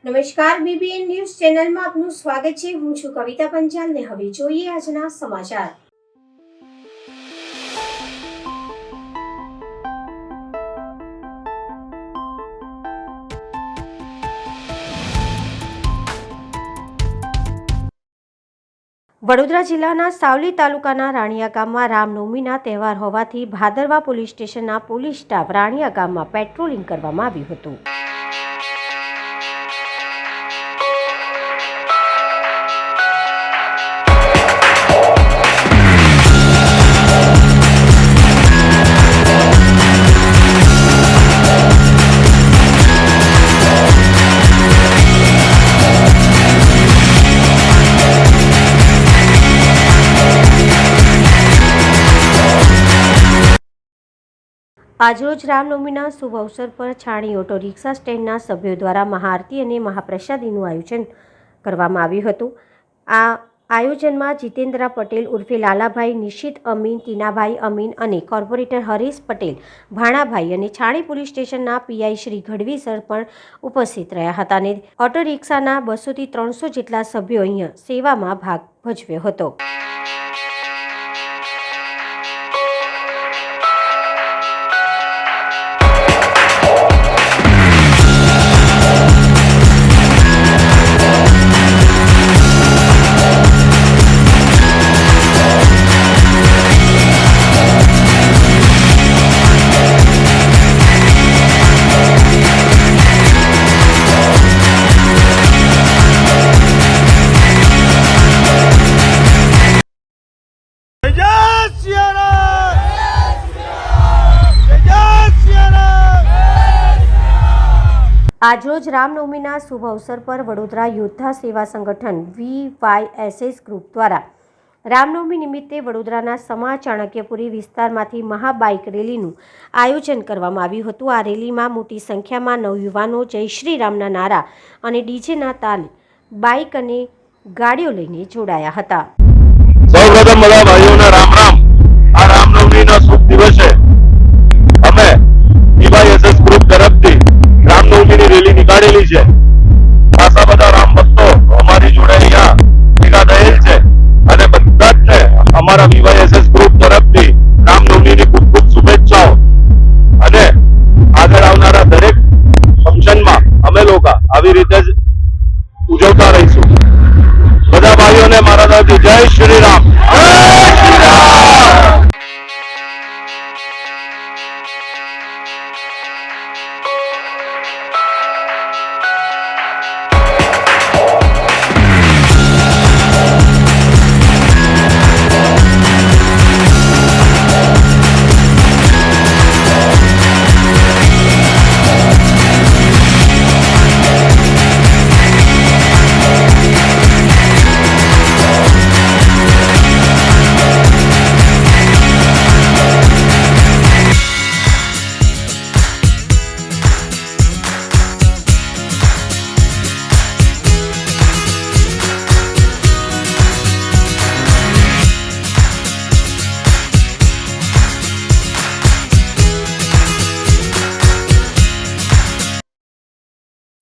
નમસ્કાર, BBN news ચેનલમાં આપનું સ્વાગત છે। હું છું કવિતા પંચાલ ને હવે જોઈએ આજના સમાચાર। વડોદરા જિલ્લાના સાવલી તાલુકાના રાણીયા ગામમાં રામનવમીના તહેવાર હોવાથી ભાદરવા પોલીસ સ્ટેશનના પોલીસ સ્ટાફ રાણીયા ગામમાં પેટ્રોલિંગ કરવામાં આવ્યું હતું। આજરોજ રામનવમીના શુભ અવસર પર છાણી ઓટો રિક્ષા સ્ટેન્ડના સભ્યો દ્વારા મહાઆરતી અને મહાપ્રસાદીનું આયોજન કરવામાં આવ્યું હતું। આ આયોજનમાં જીતેન્દ્ર પટેલ ઉર્ફે લાલાભાઈ, નિશિત અમીન, ટીનાભાઈ અમીન અને કોર્પોરેટર હરીશ પટેલ ભાણાભાઈ અને છાણી પોલીસ સ્ટેશનના પીઆઈ શ્રી ગઢવી સર પણ ઉપસ્થિત રહ્યા હતા અને ઓટો રિક્ષાના 200 થી 300 જેટલા સભ્યો અહીંયા સેવામાં ભાગ ભજવ્યો હતો। આજરોજ રામનવમીના શુભ અવસર પર વડોદરા યોદ્ધા સેવા સંગઠન VYSS ગ્રુપ દ્વારા રામનવમી નિમિત્તે વડોદરાના સમા ચાણક્યપુરી વિસ્તારમાંથી મહાબાઇક રેલીનું આયોજન કરવામાં આવ્યું હતું। આ રેલીમાં મોટી સંખ્યામાં નવયુવાનો જય શ્રી રામના નારા અને ડીજેના તાલ બાઇક અને ગાડીઓ લઈને જોડાયા હતા। સૌપ્રથમ બધા ભાઈઓને રામ રામ। આ રામનવમીના શુભ દિવસે અમે VYSS ગ્રુપ તરફથી રામનવમીની રેલી નીકાળેલી છે। ખાસા બધા રામ ભક્તો અમારી જોડે અહીંયા ભેગા થયેલ છે અને બધા જ અમારા VYSS ગ્રુપ તરફથી રામનવમીની ખૂબ ખૂબ શુભેચ્છાઓ અને આગળ આવનારા દરેક ફંક્શનમાં અમે લોકો આવી રીતે જ ઉજવતા રહીશું। બધા ભાઈઓને મારા તરફથી જય શ્રી રામ। જય શ્રી રામ।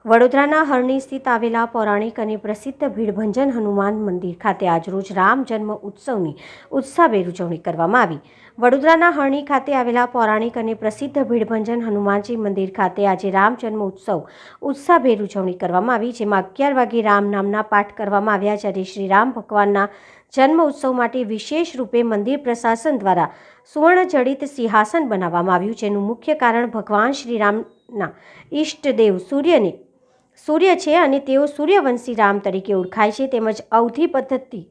વડોદરાના હરણી સ્થિત આવેલા પૌરાણિક અને પ્રસિદ્ધ ભીડભંજન હનુમાન મંદિર ખાતે આજરોજ રામ જન્મ ઉત્સવની ઉત્સાહભેર ઉજવણી કરવામાં આવી। વડોદરાના હરણી ખાતે આવેલા પૌરાણિક અને પ્રસિદ્ધ ભીડભંજન હનુમાનજી મંદિર ખાતે આજે રામ જન્મ ઉત્સવ ઉત્સાહભેર ઉજવણી કરવામાં આવી, જેમાં 11 વાગે રામ નામના પાઠ કરવામાં આવ્યા। જ્યારે શ્રી રામ ભગવાનના જન્મ ઉત્સવ માટે વિશેષ રૂપે મંદિર પ્રશાસન દ્વારા સુવર્ણ જડિત સિંહાસન બનાવવામાં આવ્યું, જેનું મુખ્ય કારણ ભગવાન શ્રી રામના ઈષ્ટદેવ સૂર્ય છે અને તેઓ સૂર્યવંશી રામ તરીકે ઓળખાય છે। તેમજ અવધિ પદ્ધતિ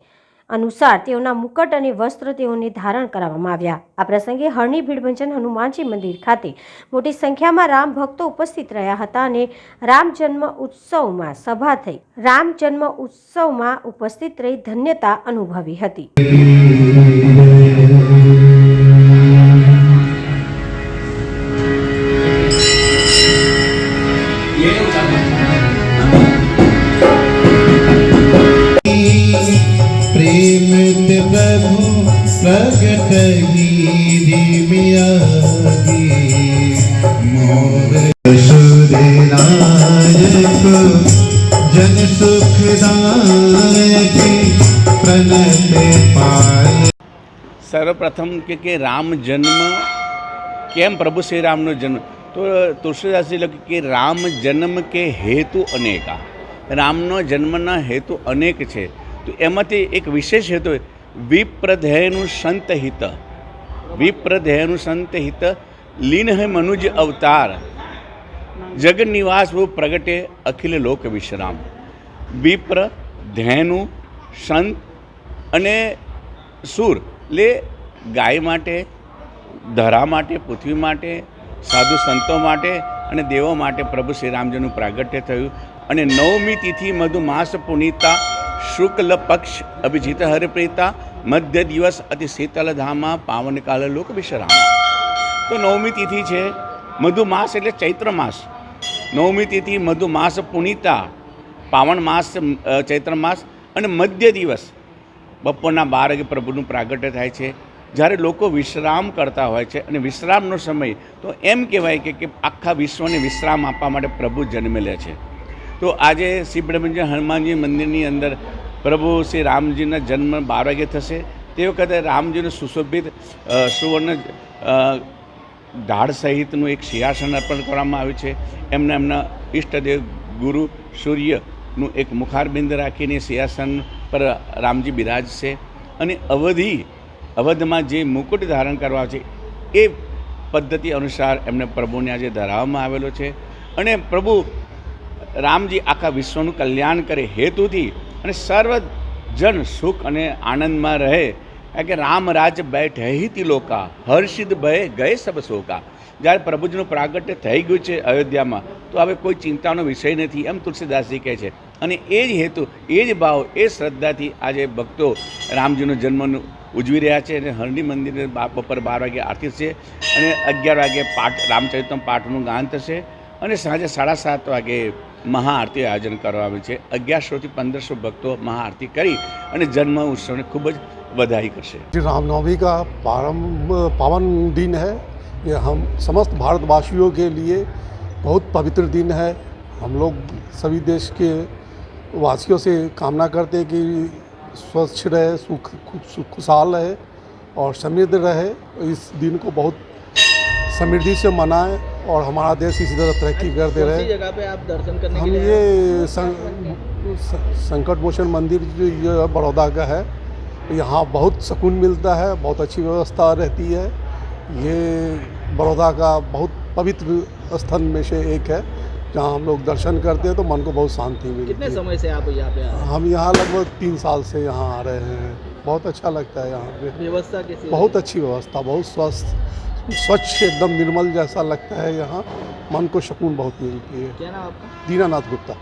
અનુસાર તેઓના મુકટ અને વસ્ત્ર તેઓને ધારણ કરાવવામાં આવ્યા। આ પ્રસંગે હરણી ભીડભંજન હનુમાનજી મંદિર ખાતે મોટી સંખ્યામાં રામ ભક્તો ઉપસ્થિત રહ્યા હતા અને રામ જન્મ ઉત્સવમાં સભા થઈ રામ જન્મ ઉત્સવમાં ઉપસ્થિત રહી ધન્યતા અનુભવી હતી। प्रगट ही मियागी मोर सुर नायक जन सुखदायक प्रणत पाल। सर्वप्रथम કે રામ જન્મ કેમ પ્રભુ શ્રી રામનો જન્મ, તો તુલસીદાસજી લખ્યું કે રામ જન્મ કે હેતુ અનેકા. રામનો જન્મના હેતુ અનેક છે, તો એમાંથી એક વિશેષ હેતુ વિપ્રધેયનું સંત હિત. વિપ્રધેયનું સંત હિત લીન હૈ મનુજ અવતાર, જગ નિવાસ वो પ્રગટે અખિલ લોક વિશ્રામ. વિપ્ર ધેયનું સંત અને સુર એટલે ગાય માટે, ધરા માટે, પૃથ્વી માટે, સાધુ સંતો માટે અને દેવો માટે પ્રભુ શ્રી રામજીનું પ્રાગટ્ય થયું. અને નવમી તિથિ મધુમાસ પુનિતા, શુક્લ પક્ષ અભિજીત હરપ્રીતા, મધ્ય દિવસ અતિ શીતલ ધામા, પાવન કાલ લોક વિશ્રામ. તો નવમી તિથિ છે મધુમાસ એટલે ચૈત્ર માસ. નવમી તિથિ મધુમાસ પુનિતા, પાવન માસ ચૈત્ર માસ. અને મધ્ય દિવસ બપોરના 12 વાગે પ્રભુનું પ્રાગટ્ય થાય છે, જ્યારે લોકો વિશ્રામ કરતા હોય છે. અને વિશ્રામનો સમય તો એમ કહેવાય કે આખા વિશ્વને વિશ્રામ આપવા માટે પ્રભુ જન્મેલા છે. તો આજે શ્રી બ્રહ્મંજન હનુમાનજી મંદિરની અંદર પ્રભુ શ્રી રામજીના જન્મ 12 વાગે થશે. તે વખતે રામજીનું સુશોભિત સુવર્ણ ઢાળ સહિતનું એક સિંહાસન અર્પણ કરવામાં આવ્યું છે. એમના ઈષ્ટદેવ ગુરુ સૂર્યનું એક મુખારબિંદ રાખીને સિંહાસન પર રામજી બિરાજશે. અને અવધમાં જે મુકુટ ધારણ કરવા છે એ પદ્ધતિ અનુસાર એમને પ્રભુને આજે ધરાવવામાં આવેલો છે. અને પ્રભુ રામજી આખા વિશ્વનું કલ્યાણ કરે હેતુથી અને સર્વજન સુખ અને આનંદમાં રહે. કે રામ રાજ બેઠે હિ તિલોકા, હર્ષિદ ભય ગયે સબ શોકા. જ્યારે પ્રભુજીનું પ્રાગટ્ય થઈ ગયું છે અયોધ્યામાં, તો હવે કોઈ ચિંતાનો વિષય નથી, એમ તુલસીદાસજી કહે છે. અને એ જ હેતુ, એ જ ભાવ, એ શ્રદ્ધાથી આજે ભક્તો રામજીનો જન્મનું ઉજવી રહ્યા છે. અને હરણી મંદિરે બપોર 12 વાગે આરતી છે અને 11 વાગે પાઠ રામચરિતમ પાઠનું ગાન થશે. અને સાંજે 7:30 વાગે મહાઆરતી આયોજન કરવામાં આવ્યું છે. 1100 થી 1500 ભક્તો મહાઆરતી કરી અને જન્મ ઉત્સવને ખૂબ જ बधाई करसे। रामनवमी का पावन दिन है। ये हम समस्त भारतवासियों के लिए बहुत पवित्र दिन है। हम लोग सभी देश के वासियों से कामना करते हैं कि स्वच्छ रहे, खुशहाल रहे और समृद्ध रहे। इस दिन को बहुत समृद्धि से मनाएं और हमारा देश इसी तरह तरक्की करते रहे। जगह पे आप दर्शन करने हम के लिए ये संकट मोचन मंदिर जो ये बड़ौदा का है, यहाँ बहुत सुकून मिलता है, बहुत अच्छी व्यवस्था रहती है। ये बड़ौदा का बहुत पवित्र स्थल में से एक है, जहाँ हम लोग दर्शन करते हैं तो मन को बहुत शांति मिलती है। कितने समय से आप यहाँ पे आ रहे हैं? हम यहाँ लगभग 3 साल से यहाँ आ रहे हैं। बहुत अच्छा लगता है यहाँ पे। व्यवस्था कैसी है? बहुत अच्छी व्यवस्था, बहुत स्वच्छ एकदम निर्मल जैसा लगता है। यहाँ मन को सुकून बहुत मिलती है। क्या नाम आपका? दीनानाथ गुप्ता।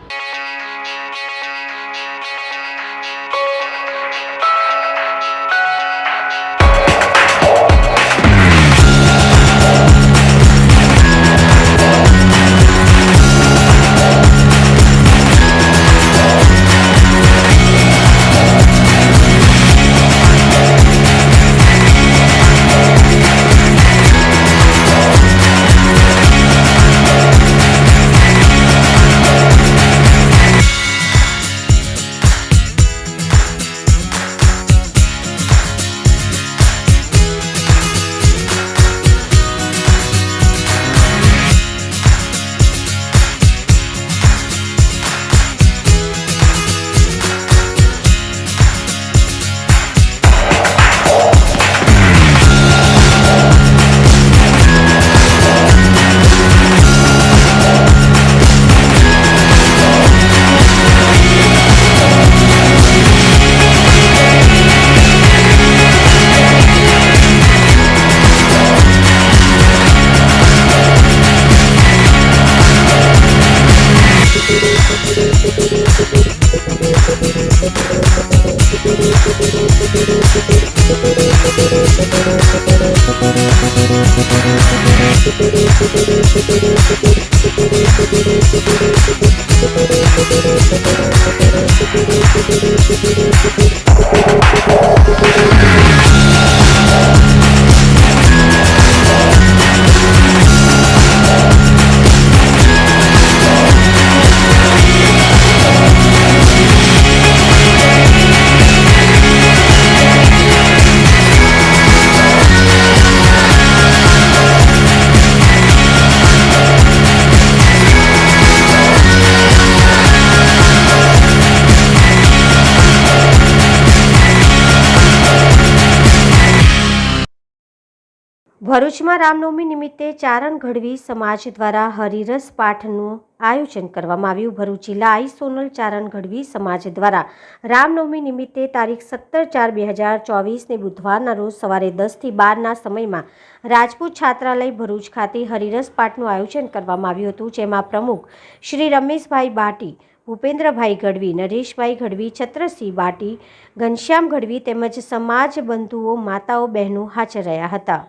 ભરૂચમાં રામનવમી નિમિત્તે ચારણ ગઢવી સમાજ દ્વારા હરિરસ પાઠનું આયોજન કરવામાં આવ્યું. ભરૂચ જિલ્લા આઈ સોનલ ચારણ ગઢવી સમાજ દ્વારા રામનવમી નિમિત્તે તારીખ 17/4/2024ને બુધવારના રોજ સવારે 10 થી 12ના સમયમાં રાજપૂત છાત્રાલય ભરૂચ ખાતે હરિરસ પાઠનું આયોજન કરવામાં આવ્યું હતું, જેમાં પ્રમુખ શ્રી રમેશભાઈ બાટી, ભૂપેન્દ્રભાઈ ગઢવી, નરેશભાઈ ગઢવી, છત્રસિંહ બાટી, ઘનશ્યામ ગઢવી તેમજ સમાજ બંધુઓ, માતાઓ, બહેનો હાજર રહ્યા હતા.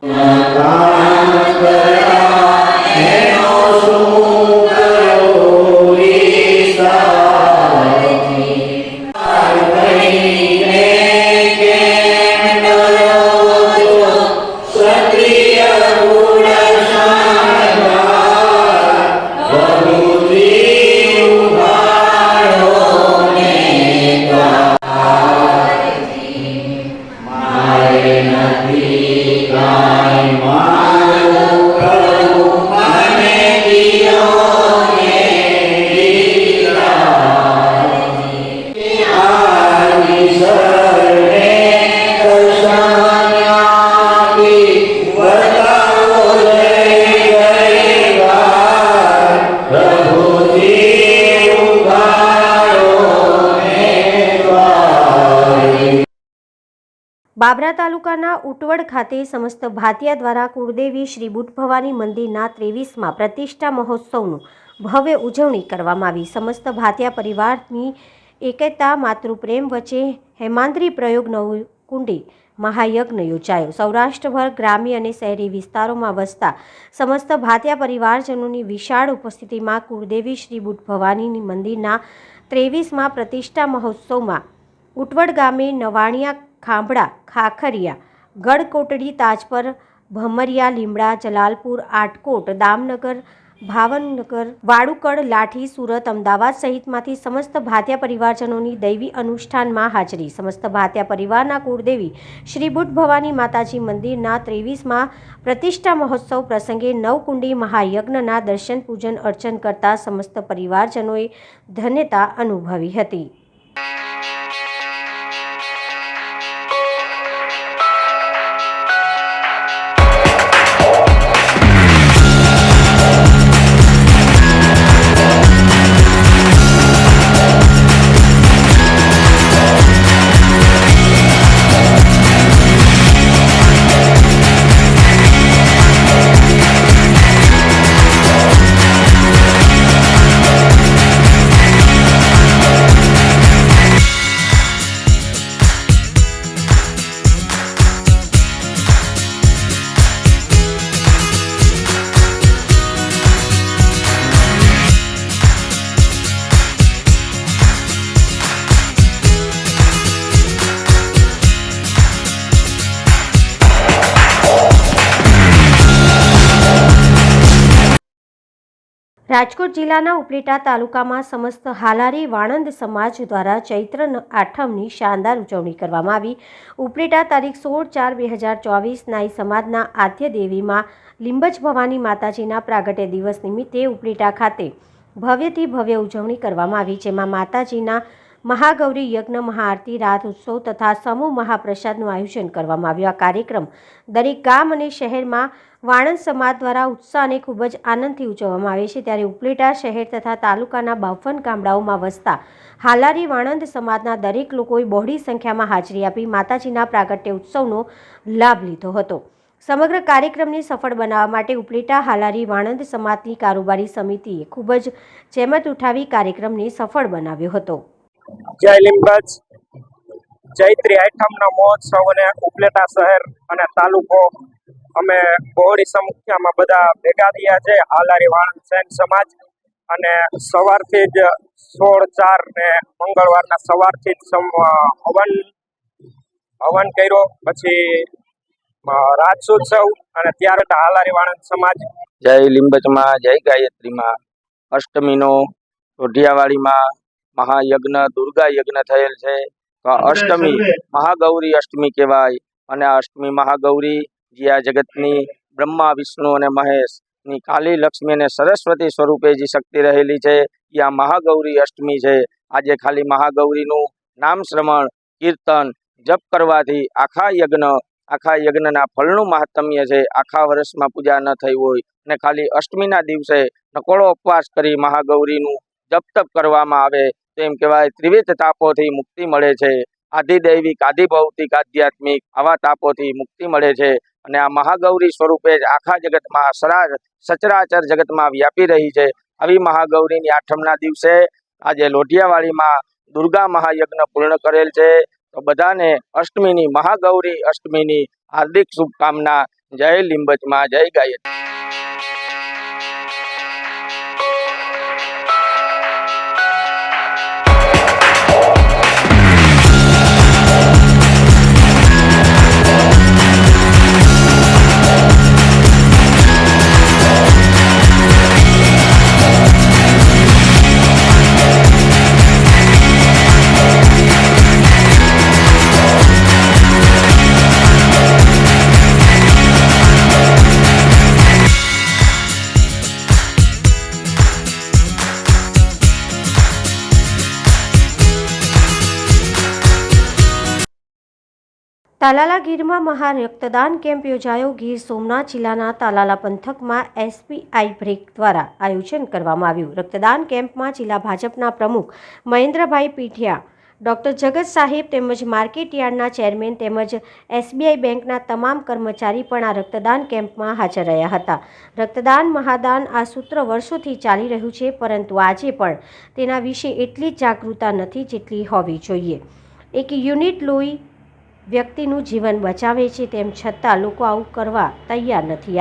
બાબરા તાલુકાના ઉટવડ ખાતે સમસ્ત ભાતિયા દ્વારા કુળદેવી શ્રી બુટ ભવાની મંદિરના 23મા પ્રતિષ્ઠા મહોત્સવનું ભવ્ય ઉજવણી કરવામાં આવી. સમસ્ત ભાતિયા પરિવારની એકતા, માતૃપ્રેમ વચ્ચે હેમાંદ્રી પ્રયોગ નવકુંડી મહાયજ્ઞ યોજાયો. સૌરાષ્ટ્રભર ગ્રામ્ય અને શહેરી વિસ્તારોમાં વસતા સમસ્ત ભાતિયા પરિવારજનોની વિશાળ ઉપસ્થિતિમાં કુળદેવી શ્રી બુટ ભવાની મંદિરના 23મા પ્રતિષ્ઠા મહોત્સવમાં ઉટવડ ગામે નવાણિયા, ખાંભળા, ખાખરિયા, ગઢકોટડી, તાજપર, ભમરિયા, લીમડા, જલાલપુર, આટકોટ, દામનગર, ભાવનગર, વાડુકડ, લાઠી, સુરત, અમદાવાદ સહિતમાંથી સમસ્ત ભાતિયા પરિવારજનોની દૈવી અનુષ્ઠાનમાં હાજરી. સમસ્ત ભાતિયા પરિવારના કુળદેવી શ્રી બુટ ભવાની માતાજી મંદિરના 23મા પ્રતિષ્ઠા મહોત્સવ પ્રસંગે નવકુંડી મહાયજ્ઞના દર્શન, પૂજન, અર્ચન કરતા સમસ્ત પરિવારજનોએ ધન્યતા અનુભવી હતી. રાજકોટ જિલ્લાના ઉપલેટા તાલુકામાં સમસ્ત હાલારી વાણંદ સમાજ દ્વારા ચૈત્ર આઠમની શાનદાર ઉજવણી કરવામાં આવી. ઉપલેટા તારીખ 16/4/2024 નાઈ સમાજના આદ્ય દેવીમાં લીંબચ ભવાની માતાજીના પ્રાગટ્ય દિવસ નિમિત્તે ઉપલેટા ખાતે ભવ્યથી ભવ્ય ઉજવણી કરવામાં આવી, જેમાં માતાજીના મહાગૌરી યજ્ઞ, મહાઆરતી, રાત ઉત્સવ તથા સમૂહ મહાપ્રસાદનું આયોજન કરવામાં આવ્યું. આ કાર્યક્રમ દરેક ગામ અને શહેરમાં વાણંદ સમાજ દ્વારા ઉત્સાહ અને ખૂબ જ આનંદથી ઉજવવામાં આવે છે. ત્યારે ઉપલેટા શહેર તથા તાલુકાના 52 ગામડાઓમાં વસતા હાલારી વાણંદ સમાજના દરેક લોકોએ બહોળી સંખ્યામાં હાજરી આપી માતાજીના પ્રાગટ્ય ઉત્સવનો લાભ લીધો હતો. સમગ્ર કાર્યક્રમને સફળ બનાવવા માટે ઉપલેટા હાલારી વાણંદ સમાજની કારોબારી સમિતિએ ખૂબ જ જહેમત ઉઠાવી કાર્યક્રમને સફળ બનાવ્યો હતો. જય લીંબચ ચૈત્રી આઠમના મહોત્સવ અને ઉપલેટા શહેર અને તાલુકો અમે બહોળી સંખ્યામાં બધા ભેગા થયા છે. હાલારી વાણંદ સૈન સમાજ અને સવારથી જ 16/4 ને મંગળવારના સવારથી જ હવન કર્યો, પછી રાજસોત્સવ અને ત્યારે હાલારી વાણંદ સમાજ જય લીંબચમાં, જય ગાયત્રીમાં અષ્ટમીનો ઢોઢિયાવાડીમાં મહાયજ્ઞ, દુર્ગા યજ્ઞ થયેલ છે. તો અષ્ટમી મહાગૌરી અષ્ટમી કહેવાય અને આ અષ્ટમી મહાગૌરી જે આ જગતની બ્રહ્મા, વિષ્ણુ અને મહેશની કાલી, લક્ષ્મી અને સરસ્વતી સ્વરૂપે જે શક્તિ રહેલી છે એ આ મહાગૌરી અષ્ટમી છે. આજે ખાલી મહાગૌરીનું નામ શ્રવણ, કીર્તન, જપ કરવાથી આખા યજ્ઞ, આખા યજ્ઞના ફળનું મહાત્મ્ય છે. આખા વર્ષમાં પૂજા ન થઈ હોય અને ખાલી અષ્ટમીના દિવસે નકોડો ઉપવાસ કરી મહાગૌરીનું જપ તપ કરવામાં આવે તો એમ કહેવાય ત્રિવિધ તાપોથી મુક્તિ મળે છે. આધિદૈવિક, આધિભૌતિક, આધ્યાત્મિક આવા તાપોથી મુક્તિ મળે છે. અને આ મહાગૌરી સ્વરૂપે જ આખા જગતમાં સચરાચર જગતમાં વ્યાપી રહી છે. આવી મહાગૌરીની આઠમના દિવસે આજે લોઢિયાવાડીમાં દુર્ગા મહાયજ્ઞ પૂર્ણ કરેલ છે. તો બધાને અષ્ટમીની, મહાગૌરી અષ્ટમીની હાર્દિક શુભકામના. જય લીંબચમાં, જય ગાયત્રી. તાલાલા ગીરમાં મહા રક્તદાન કેમ્પ યોજાયો. ગીર સોમનાથ જિલ્લાના તાલાલા પંથકમાં SBI બ્રેક દ્વારા આયોજન કરવામાં આવ્યું. રક્તદાન કેમ્પમાં જિલ્લા ભાજપના પ્રમુખ મહેન્દ્રભાઈ પીઠિયા, ડોક્ટર જગત સાહેબ તેમજ માર્કેટ યાર્ડના ચેરમેન તેમજ SBI બેંકના તમામ કર્મચારી પણ આ રક્તદાન કેમ્પમાં હાજર રહ્યા હતા. રક્તદાન મહાદાન આ સૂત્ર વર્ષોથી ચાલી રહ્યું છે, પરંતુ આજે પણ તેના વિશે એટલી જ જાગૃતતા નથી જેટલી હોવી જોઈએ. એક યુનિટ લોહી વ્યક્તિનું જીવન બચાવે છે, તેમ છતાં લોકો આવું કરવા તૈયાર નથી.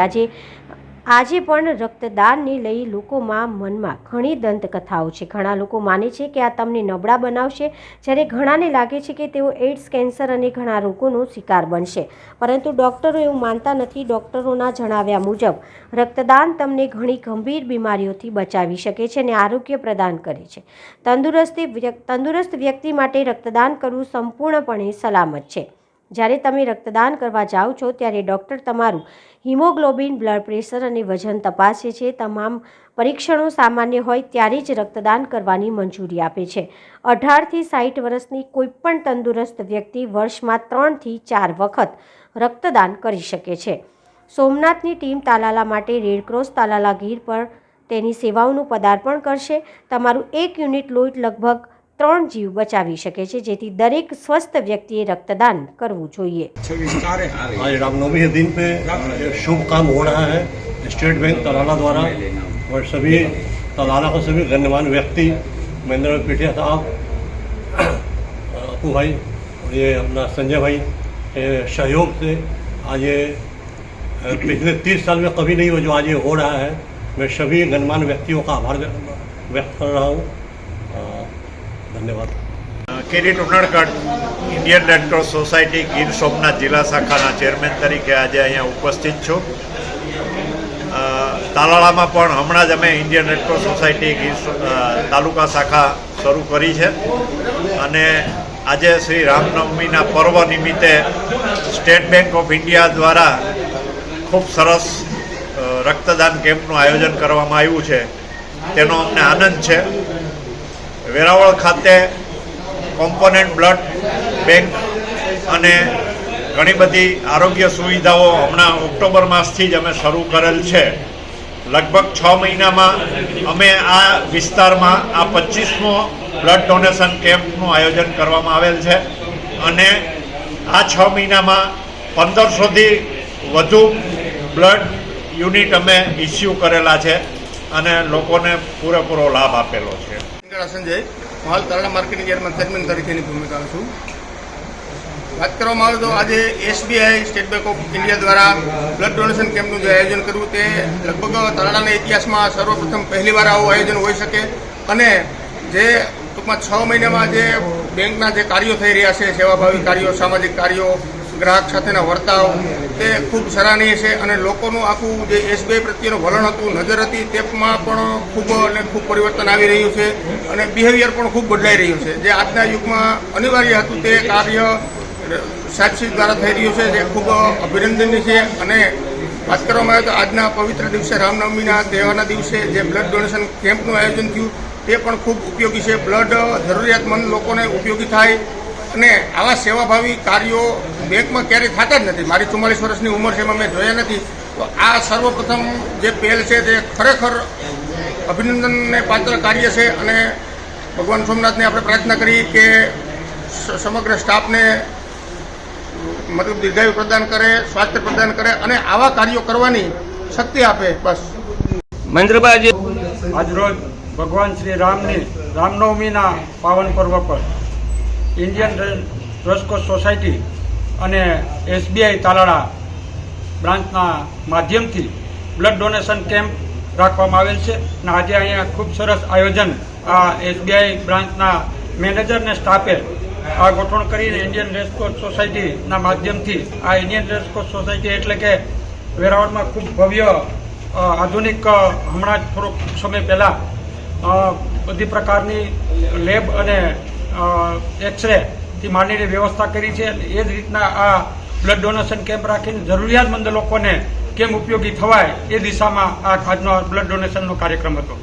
આજે પણ રક્તદાનને લઈ લોકોમાં મનમાં ઘણી દંતકથાઓ છે. ઘણા લોકો માને છે કે આ તમને નબળા બનાવશે, જ્યારે ઘણાને લાગે છે કે તેઓ એડ્સ, કેન્સર અને ઘણા રોગોનો શિકાર બનશે. પરંતુ ડૉક્ટરો એવું માનતા નથી. ડૉક્ટરોના જણાવ્યા મુજબ રક્તદાન તમને ઘણી ગંભીર બીમારીઓથી બચાવી શકે છે અને આરોગ્ય પ્રદાન કરે છે. તંદુરસ્ત વ્યક્તિ માટે રક્તદાન કરવું સંપૂર્ણપણે સલામત છે. જ્યારે તમે રક્તદાન કરવા જાઓ છો ત્યારે ડૉક્ટર તમારું હિમોગ્લોબિન, બ્લડ પ્રેશર અને વજન તપાસે છે. તમામ પરીક્ષણો સામાન્ય હોય ત્યારે જ રક્તદાન કરવાની મંજૂરી આપે છે. 18 થી 60 વર્ષની કોઈપણ તંદુરસ્ત વ્યક્તિ વર્ષમાં 3 થી 4 વખત રક્તદાન કરી શકે છે. સોમનાથની ટીમ તાલાલા માટે રેડક્રોસ તાલાલા ગીર પર તેની સેવાઓનું પદાર્પણ કરશે. તમારું 1 યુનિટ લોહી લગભગ 3 જીવ બચાવી શકે છે, જેથી દરેક સ્વસ્થ व्यक्ति रक्तदान करવું જોઈએ. आज रामनवमी के दिन पे शुभ काम हो रहा है स्टेट बैंक तलाला द्वारा और सभी तलाला के सभी गण्यमान्य व्यक्ति महेंद्र पीठिया साहब, अपू भाई और ये अपना संजय भाई के सहयोग से आज ये पिछले 30 साल में कभी नहीं हुआ जो आज ये हो रहा है. मैं सभी गण्यमान्य व्यक्तियों का आभार व्यक्त कर रहा हूँ. धन्यवाद. Kirit Unadkat Indian Red Cross Society Gir Somnath જિલ્લા શાખાના ચેરમેન તરીકે આજે અહીંયા ઉપસ્થિત છું. તાલાળામાં પણ હમણાં જ અમે Indian Red Cross Society Gir taluka શાખા શરૂ કરી છે અને આજે શ્રી રામનવમીના પર્વ નિમિત્તે સ્ટેટ બેંક ઓફ ઇન્ડિયા દ્વારા ખૂબ સરસ રક્તદાન કેમ્પનું આયોજન કરવામાં આવ્યું છે. તેનો અમને આનંદ છે. વેરાવળ ખાતે કોમ્પોનન્ટ બ્લડ બેંક અને ઘણી બધી આરોગ્ય સુવિધાઓ હમણાં ઓક્ટોબર માસથી જ અમે શરૂ કરેલ છે. લગભગ 6 મહિનામાં અમે આ વિસ્તારમાં આ 25મો બ્લડ ડોનેશન કેમ્પનું આયોજન કરવામાં આવેલ છે અને આ 6 મહિનામાં 1500થી વધુ બ્લડ યુનિટ અમે ઇસ્યુ કરેલા છે અને લોકોને પૂરેપૂરો લાભ આપેલો છે. સંજય હાલ તાલાળા માર્કેટિંગ યાર્ડમાં ચેરમેન તરીકેની ભૂમિકા છું. વાત કરવામાં આવે તો આજે SBI state bank of India દ્વારા બ્લડ ડોનેશન કેમ્પનું જે આયોજન કરવું તે લગભગ તાલાળાના ઇતિહાસમાં સર્વપ્રથમ પહેલીવાર આવું આયોજન હોઈ શકે અને જે ટૂંકમાં 6 મહિનામાં જે બેંકના જે કાર્યો થઈ રહ્યા છે, સેવાભાવી કાર્યો, સામાજિક કાર્યો, ગ્રાહક સાથેના વર્તાવ તે ખૂબ સરાહનીય છે અને લોકોનું આખું જે SBI પ્રત્યેનું વલણ હતું, નજર હતી, તેમાં પણ ખૂબ પરિવર્તન આવી રહ્યું છે અને બિહેવિયર પણ ખૂબ બદલાઈ રહ્યું છે. જે આજના યુગમાં અનિવાર્ય હતું તે કાર્ય સાક્ષી દ્વારા થઈ રહ્યું છે, જે ખૂબ અભિનંદનીય છે. અને વાત કરવામાં આવે તો આજના પવિત્ર દિવસે રામનવમીના તહેવારના દિવસે જે બ્લડ ડોનેશન કેમ્પનું આયોજન થયું તે પણ ખૂબ ઉપયોગી છે. બ્લડ જરૂરિયાતમંદ લોકોને ઉપયોગી થાય અને આવા સેવાભાવી કાર્યો બેંકમાં ક્યારેય થતા જ નથી. મારી 44 વર્ષની ઉંમર છે, એમાં મેં જોયા નથી. તો આ સર્વપ્રથમ જે પહેલ છે તે ખરેખર અભિનંદનને પાત્ર કાર્ય છે. અને ભગવાન સોમનાથને આપણે પ્રાર્થના કરી કે સમગ્ર સ્ટાફને મતલબ દીર્ઘાયુ પ્રદાન કરે, સ્વાસ્થ્ય પ્રદાન કરે અને આવા કાર્યો કરવાની શક્તિ આપે. બસ. મહેન્દ્રભાઈ, આજરોજ ભગવાન શ્રી રામની રામનવમીના પાવન પર્વ પર ઇન્ડિયન રેસકોર્સ સોસાયટી અને SBI તાલાળા બ્રાન્ચના માધ્યમથી બ્લડ ડોનેશન કેમ્પ રાખવામાં આવેલ છે. અને આજે અહીંયા ખૂબ સરસ આયોજન આ SBI બ્રાન્ચના મેનેજર અને સ્ટાફે આ ગોઠવણ કરીને ઇન્ડિયન રેસકોર્સ સોસાયટીના માધ્યમથી આ ઇન્ડિયન રેસકોર્સ સોસાયટી એટલે કે વેરાવળમાં ખૂબ ભવ્ય આધુનિક હમણાં જ થોડોક સમય પહેલાં બધી પ્રકારની લેબ અને એક્સરેથી માંડીની વ્યવસ્થા કરી છે. એ જ રીતના આ બ્લડ ડોનેશન કેમ્પ રાખીને જરૂરિયાતમંદ લોકોને કેમ ઉપયોગી થવાય એ દિશામાં આ આજનો બ્લડ ડોનેશનનો કાર્યક્રમ હતો.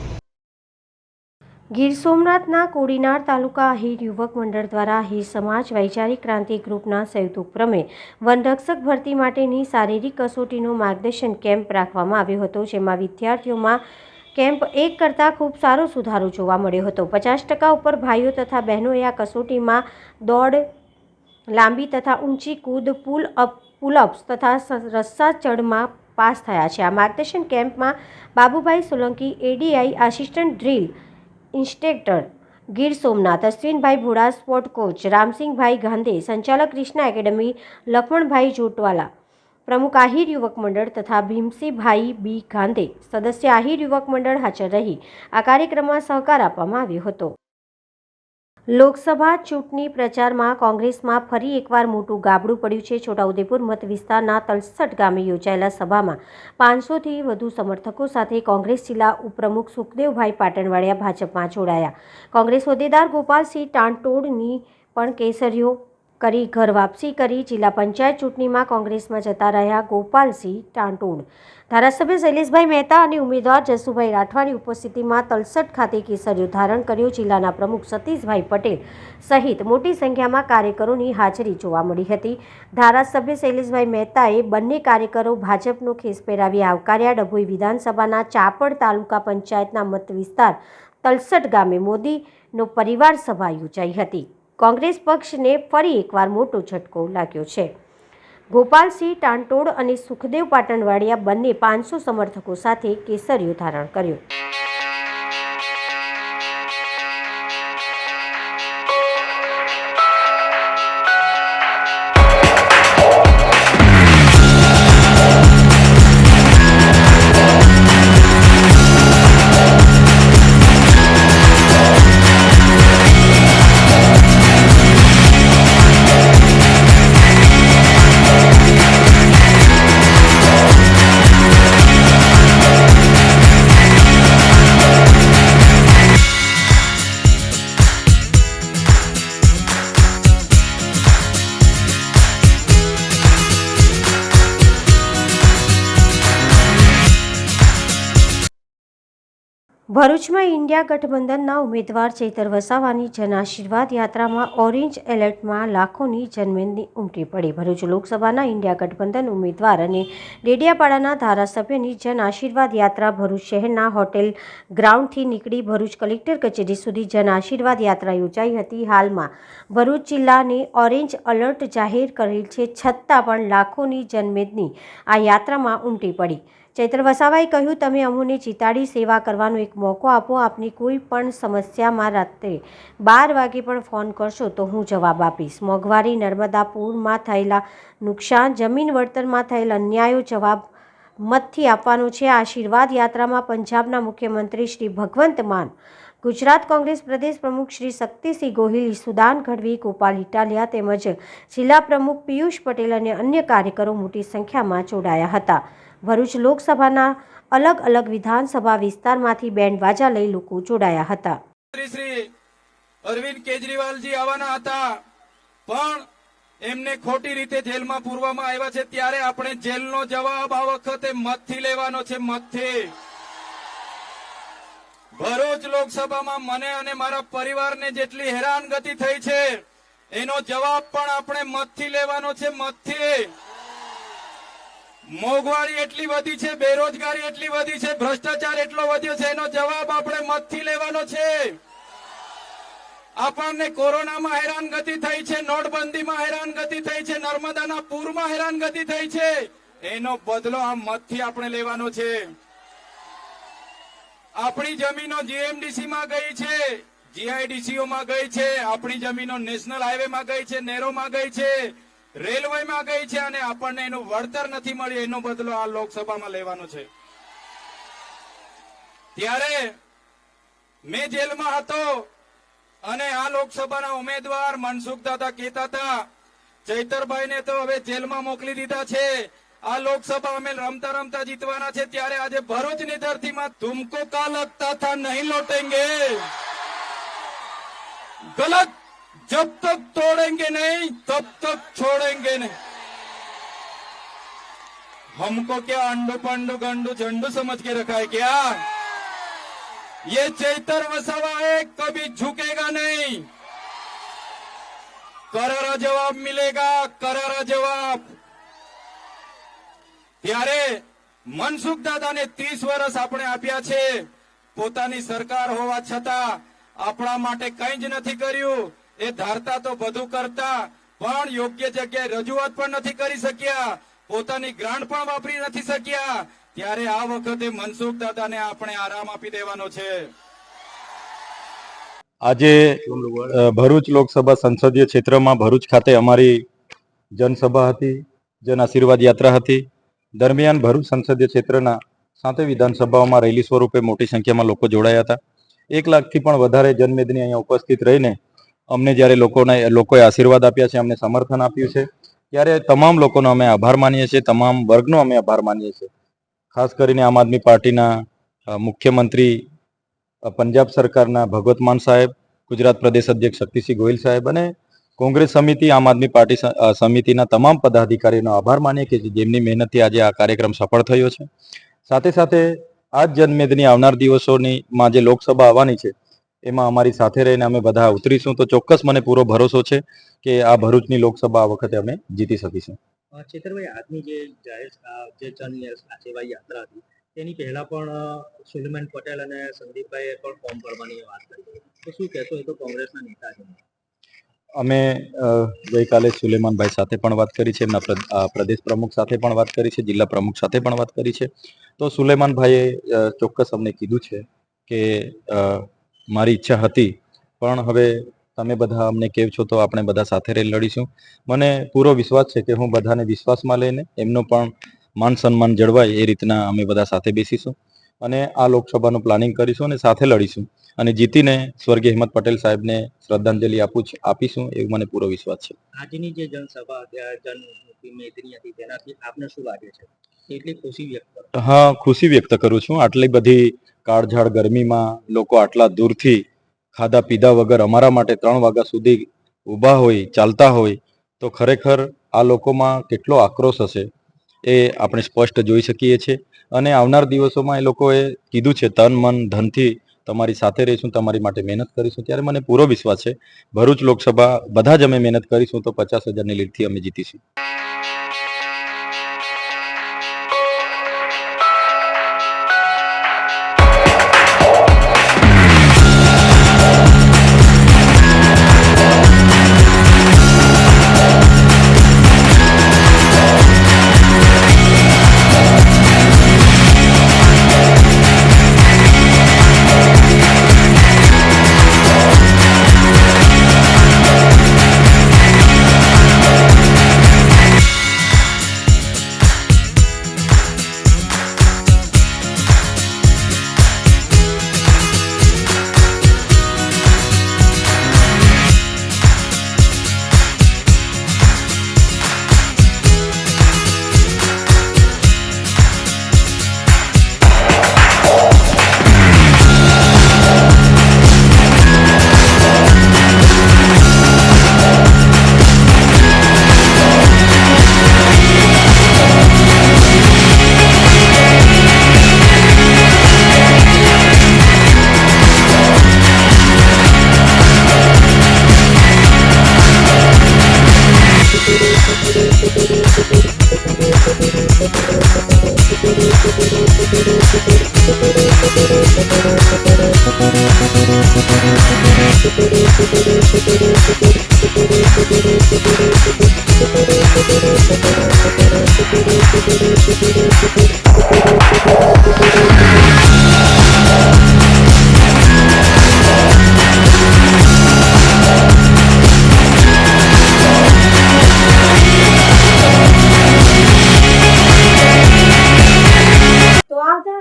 ગીર સોમનાથના કોડીનાર તાલુકા આહિર યુવક મંડળ દ્વારા આહિર સમાજ વૈચારિક ક્રાંતિ ગ્રુપના સંયુક્ત ઉપક્રમે વનરક્ષક ભરતી માટેની શારીરિક કસોટીનો માર્ગદર્શન કેમ્પ રાખવામાં આવ્યો હતો, જેમાં વિદ્યાર્થીઓમાં કેમ્પ 1 કરતાં ખૂબ સારો સુધારો જોવા મળ્યો હતો. 50% ઉપર ભાઈઓ તથા બહેનોએ આ કસોટીમાં દોડ, લાંબી તથા ઊંચી કૂદ, પુલઅપ્સ તથા રસ્સા ચડમાં પાસ થયા છે. આ માર્ગદર્શન કેમ્પમાં Babubhai Solanki, ADI assistant drill instructor Gir Somnath, Ashwinbhai Bhola sport coach, Ramsinhbhai ગાંધે સંચાલક કૃષ્ણા એકેડમી, લખમણભાઈ જોટવાલા પ્રમુખ આહિર યુવક મંડળ તથા ભીમસિંહભાઈ B ગાંધે સદસ્ય આહિર યુવક મંડળ હાજર રહી આ કાર્યક્રમમાં સહકાર આપવામાં આવ્યો હતો. લોકસભા ચૂંટણી પ્રચારમાં કોંગ્રેસમાં ફરી એકવાર મોટું ગાબડું પડ્યું છે. છોટાઉદેપુર મત વિસ્તારના તલસટ ગામે યોજાયેલા સભામાં 500થી વધુ સમર્થકો સાથે કોંગ્રેસ જિલ્લા ઉપપ્રમુખ સુખદેવભાઈ પાટણવાડિયા ભાજપમાં જોડાયા. કોંગ્રેસ હોદ્દેદાર ગોપાલસિંહ ટાંટોડની પણ કેસરીઓ કરી ઘર વાપસી કરી. જિલ્લા પંચાયત ચૂંટણીમાં કોંગ્રેસમાં જતા રહ્યા ગોપાલસિંહ ટાંટોડ. ધારાસભ્ય શૈલેષભાઈ મહેતા અને ઉમેદવાર જસુભાઈ રાઠવાની ઉપસ્થિતિમાં તલસટ ખાતે કેસરીઓ ધારણ કર્યો. જિલ્લાના પ્રમુખ સતીશભાઈ પટેલ સહિત મોટી સંખ્યામાં કાર્યકરોની હાજરી જોવા મળી હતી. ધારાસભ્ય શૈલેષભાઈ મહેતાએ બંને કાર્યકરો ભાજપનો ખેસ પહેરાવી આવકાર્યા. ડભોઈ વિધાનસભાના ચાપડ તાલુકા પંચાયતના મત વિસ્તાર તલસટ ગામે મોદીનો પરિવાર સભા યોજાઈ હતી. કોંગ્રેસ પક્ષને ફરી એકવાર મોટો ઝટકો લાગ્યો છે. ગોપાલસિંહ ટાંટોડ અને સુખદેવ પાટણવાડિયા બંને 500 સમર્થકો સાથે કેસરીઓ ધારણ કર્યો. ભરૂચમાં ઇન્ડિયા ગઠબંધનના ઉમેદવાર ચૈતર વસાવાની જન આશીર્વાદ યાત્રામાં ઓરેન્જ એલર્ટમાં લાખોની જનમેદની ઉમટી પડી. ભરૂચ લોકસભાના ઇન્ડિયા ગઠબંધન ઉમેદવાર અને ડેડિયાપાડાના ધારાસભ્યની જન આશીર્વાદ યાત્રા ભરૂચ શહેરના હોટેલ ગ્રાઉન્ડથી નીકળી ભરૂચ કલેક્ટર કચેરી સુધી જન આશીર્વાદ યાત્રા યોજાઈ હતી. હાલમાં ભરૂચ જિલ્લાને ઓરેન્જ એલર્ટ જાહેર કરેલ છે, છતાં પણ લાખોની જનમેદની આ યાત્રામાં ઉમટી પડી. ચૈતર વસાવાએ કહ્યું, તમે અમોને જીતાડી સેવા કરવાનો એક મોકો આપો. આપની કોઈ પણ સમસ્યામાં રાત્રે 12 વાગે પણ ફોન કરશો તો હું જવાબ આપીશ. મોંઘવારી, નર્મદા પૂરમાં થયેલા નુકસાન, જમીન વળતરમાં થયેલ અન્યાયો જવાબ મતથી આપવાનો છે. આશીર્વાદ યાત્રામાં પંજાબના મુખ્યમંત્રી શ્રી ભગવંત માન, ગુજરાત કોંગ્રેસ પ્રદેશ પ્રમુખ શ્રી શક્તિસિંહ ગોહિલ, સુદાન ગઢવી, ગોપાલ ઇટાલિયા તેમજ જિલ્લા પ્રમુખ પિયુષ પટેલ અને અન્ય કાર્યકરો મોટી સંખ્યામાં જોડાયા હતા. ભરૂચ લોકસભાના અલગ અલગ વિધાનસભા વિસ્તારમાંથી બેન્ડ વાજા લઈ લોકો જોડાયા હતા. શ્રી અરવિંદ કેજરીવાલજી આવવાના હતા, પણ એમને ખોટી રીતે જેલમાં પૂરવામાં આવ્યા છે. ત્યારે આપણે જેલનો જવાબ આ વખતે મતથી લેવાનો છે. મતથી ભરૂચ લોકસભામાં મને અને મારા પરિવારને જેટલી હેરાનગતિ થઈ છે એનો જવાબ પણ આપણે મતથી લેવાનો છે, મતથી. મોંઘવારી એટલી વધી છે, બેરોજગારી એટલી વધી છે, ભ્રષ્ટાચાર એટલો વધ્યો છે, એનો જવાબ આપણે મતથી લેવાનો છે. આપણને કોરોનામાં હેરાનગતિ થઈ છે, નોટબંધીમાં હેરાનગતિ થઈ છે, નર્મદાના પૂરમાં હેરાનગતિ થઈ છે, એનો બદલો આ મતથી આપણે લેવાનો છે. આપણી જમીનો જીએમડીસી માં ગઈ છે, જીઆઈડીસીઓ માં ગઈ છે, આપણી જમીનો નેશનલ હાઈવે માં ગઈ છે, નેરોમાં ગઈ છે, રેલવેમાં ગઈ છે, અને આપણને એનું વળતર નથી મળ્યું. એનો બદલો આ લોકસભામાં લેવાનો છે. ત્યારે મેં જેલમાં હતો અને આ લોકસભાના ઉમેદવાર મનસુખ દાદા કહેતા હતા, ચૈતરભાઈને તો હવે જેલમાં મોકલી દીધા છે, આ લોકસભા અમે રમતા રમતા જીતવાના છે. ત્યારે આજે ભરૂચની ધરતીમાં તુમકો કા લગતા થા નહીં લौटेंगे, गलत जब तक तोड़ेंगे नहीं तब तक छोड़ेंगे नहीं. हमको क्या अंडू पंडू गंडू झंडू समझ के रखा है क्या? ये चैतर वसावा है, कभी झुकेगा नहीं. करारा जवाब मिलेगा, करारा जवाब. ત્યારે મનસુખ દાદાને 30 વર્ષ આપણે આપ્યા છે, પોતાની સરકાર હોવા છતાં આપણા માટે કંઈ જ નથી કર્યું. એ ધારતા તો બધું કરતા, પણ યોગ્ય જગ્યાએ રજૂઆત પણ નથી કરી શક્યા, પોતાની ગ્રાન્ટ પણ વાપરી નથી શક્યા. ત્યારે આ વખતે મનસુખ દાદાને આપણે આરામ આપી દેવાનો છે. આજે ભરૂચ લોકસભા સંસદીય ક્ષેત્રમાં ભરૂચ ખાતે અમારી જનસભા હતી, જન આશીર્વાદ યાત્રા હતી. દરમિયાન ભરૂચ સંસદીય ક્ષેત્રના 7 વિધાનસભાઓમાં રેલી સ્વરૂપે મોટી સંખ્યામાં લોકો જોડાયા હતા. 1 લાખથી પણ વધારે જનમેદની અહીંયા ઉપસ્થિત રહીને અમને જ્યારે લોકોએ આશીર્વાદ આપ્યા છે, અમને સમર્થન આપ્યું છે, ત્યારે તમામ લોકોનો અમે આભાર માનીએ છીએ, તમામ વર્ગનો અમે આભાર માનીએ છીએ. ખાસ કરીને આમ આદમી પાર્ટીના મુખ્યમંત્રી, પંજાબ સરકારના ભગવત માન સાહેબ, ગુજરાત પ્રદેશ અધ્યક્ષ શક્તિસિંહ ગોહિલ સાહેબ અને કોંગ્રેસ સમિતિ, આમ આદમી પાર્ટી સમિતિના તમામ પદાધિકારીઓનો આભાર માનીએ કે જેમની મહેનતથી આજે આ કાર્યક્રમ સફળ થયો છે. સાથે સાથે આ જ જનમેદની આવનાર દિવસોની માં જે લોકસભા આવવાની છે એમાં અમારી સાથે રહીને અમે બધા ઉતરીશું, તો ચોક્કસ મને પૂરો ભરોસો છે કે આ ભરૂચની લોકસભા આ વખતે અમે જીતી શકીશું. ચેતરભાઈ, આજની જે જન સેવા યાત્રા હતી તેની પહેલા પણ સુલેમાન પટેલ અને સંદીપભાઈએ પણ ફોર્મ ભરવાની વાત કરી, તો શું કહેશો? એ તો કોંગ્રેસના નેતા છે. અમે ગઈકાલે સુલેમાનભાઈ સાથે પણ વાત કરી છે, એમના પ્રદેશ પ્રમુખ સાથે પણ વાત કરી છે, જિલ્લા પ્રમુખ સાથે પણ વાત કરી છે. તો સુલેમાનભાઈએ ચોક્કસ અમને કીધું છે કે મારી ઈચ્છા હતી, પણ હવે તમે બધા અમને કહો છો તો આપણે બધા સાથે રહી લડીશું. મને પૂરો વિશ્વાસ છે કે હું બધાને વિશ્વાસમાં લઈને એમનો પણ માન સન્માન જળવાય એ રીતના અમે બધા સાથે બેસીશું અને આ લોકસભાનું પ્લાનિંગ કરીશું અને સાથે લડીશું અને જીતીને સ્વર્ગીય હિંમત પટેલ સાહેબને શ્રદ્ધાંજલિ આપીશું, એવું મને પૂરો વિશ્વાસ છે. આજની જે જનસભા મેદની હતી તેનાથી આપને શું લાગે છે? એટલી ખુશી વ્યક્ત કરો? હા, ખુશી વ્યક્ત કરું છું. આટલી બધી કાળઝાળ ગરમીમાં લોકો આટલા દૂરથી ખાધા પીધા વગર અમારા માટે 3 વાગ્યા સુધી ઊભા હોય, ચાલતા હોય, તો ખરેખર આ લોકોમાં કેટલો આક્રોશ હશે એ આપણે સ્પષ્ટ જોઈ શકીએ છીએ. અને આવનાર દિવસોમાં એ લોકોએ કીધું છે તન મન ધનથી તમારી સાથે રહીશું, તમારી માટે મહેનત કરીશું. ત્યારે મને પૂરો વિશ્વાસ છે ભરૂચ લોકસભા બધા જ અમે મહેનત કરીશું તો 50,000ની લીડથી અમે જીતીશું.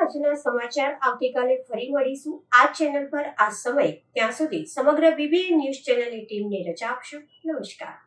આજના સમાચાર આવતીકાલે ફરી મળીશું આ ચેનલ પર આ સમય. ત્યાં સુધી સમગ્ર BBN ન્યૂઝ ચેનલની ટીમને રજા આપશો. નમસ્કાર.